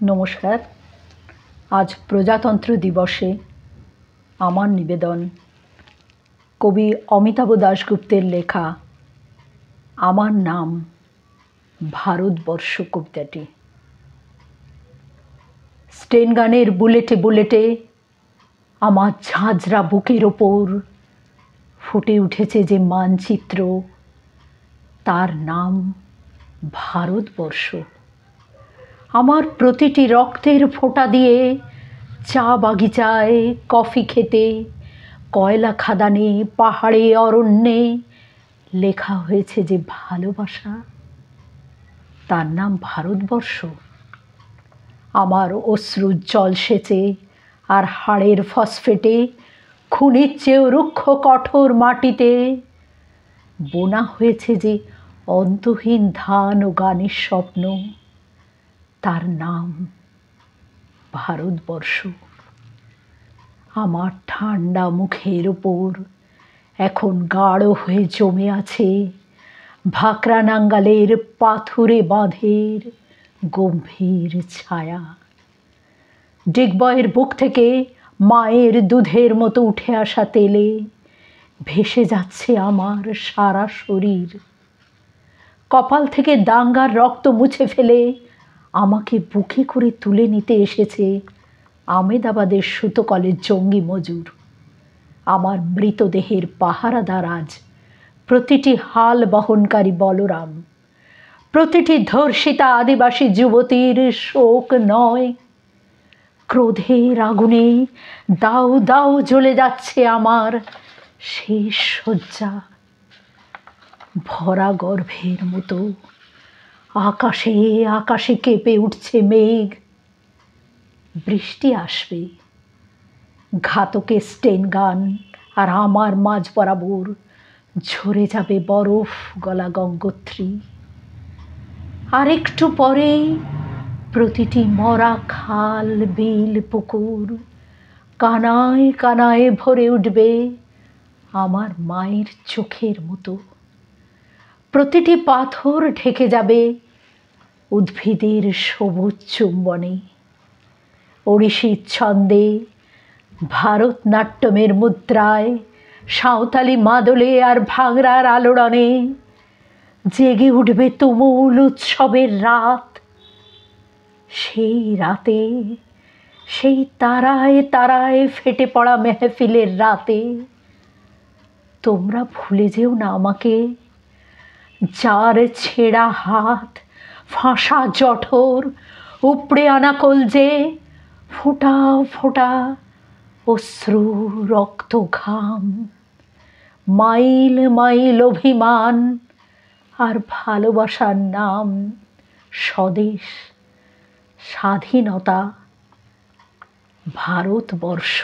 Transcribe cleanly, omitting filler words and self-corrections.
নমস্কার। আজ প্রজাতন্ত্র দিবসে আমার নিবেদন কবি অমিতাভ দাশগুপ্তের লেখা আমার নাম ভারতবর্ষ কবিতাটি। স্টেন গানের বুলেটে বুলেটে আমার ঝাঁঝরা বুকের ওপর ফুটে উঠেছে যে মানচিত্র, তার নাম ভারতবর্ষ। আমার প্রতিটি রক্তের ফোঁটা দিয়ে চা বাগিচায়, কফি খেতে, কয়লা খাদানে, পাহাড়ে, অরণ্যে লেখা হয়েছে যে ভালোবাসা, তার নাম ভারতবর্ষ। আমার অশ্রুর জল সেচে আর হাড়ের ফসফেটে খুনের চেয়েও রুক্ষ কঠোর মাটিতে বোনা হয়েছে যে অন্তহীন ধান ও গানের স্বপ্ন, তার নাম ভারতবর্ষ। আমার ঠান্ডা মুখের ওপর এখন গাঢ় হয়ে জমে আছে ভাকরা নাঙ্গালের পাথুরে বাঁধের গম্ভীর ছায়া। ডিগবয়ের বুক থেকে মায়ের দুধের মতো উঠে আসা তেলে ভেসে যাচ্ছে আমার সারা শরীর। কপাল থেকে দাঙ্গার রক্ত মুছে ফেলে আমাকে বুকে করে তুলে নিতে এসেছে আমেদাবাদের সুতোকলের জঙ্গি মজুর। আমার মৃতদেহের পাহারাদার আজ প্রতিটি হাল বহনকারী বলরাম, প্রতিটি ধর্ষিতা আদিবাসী যুবতীর শোক নয়, ক্রোধের আগুনে দাউ দাউ জ্বলে যাচ্ছে আমার শেষ শয্যা। ভরা গর্ভের মতো আকাশে আকাশে কেঁপে উঠছে মেঘ। বৃষ্টি আসবে, ঘাতকের স্টেন গান আর আমার মাঝ বরাবর ঝরে যাবে বরফ গলা গঙ্গোত্রী। আর একটু পরেই প্রতিটি মরা খাল, বিল, পুকুর কানায় কানায় ভরে উঠবে আমার মায়ের চোখের মতো। প্রতিটি পাথর ঢেকে যাবে উদ্ভিদের সবুজ চুম্বনে। ওড়িশির ছন্দে, ভারতনাট্যমের মুদ্রায়, সাঁওতালি মাদলে আর ভাঙড়ার আলোড়নে জেগে উঠবে তুমুল উৎসবের রাত। সেই রাতে, সেই তারায় তারায় ফেটে পড়া মেহফিলের রাতে তোমরা ভুলে যেও না আমাকে, যার ছেঁড়া হাত, ফাঁসা জঠর, উপড়ে আনা কলজে, ফোঁটা ফোঁটা অশ্রু, রক্ত, ঘাম, মাইল মাইল অভিমান আর ভালোবাসার নাম স্বদেশ, স্বাধীনতা, ভারতবর্ষ।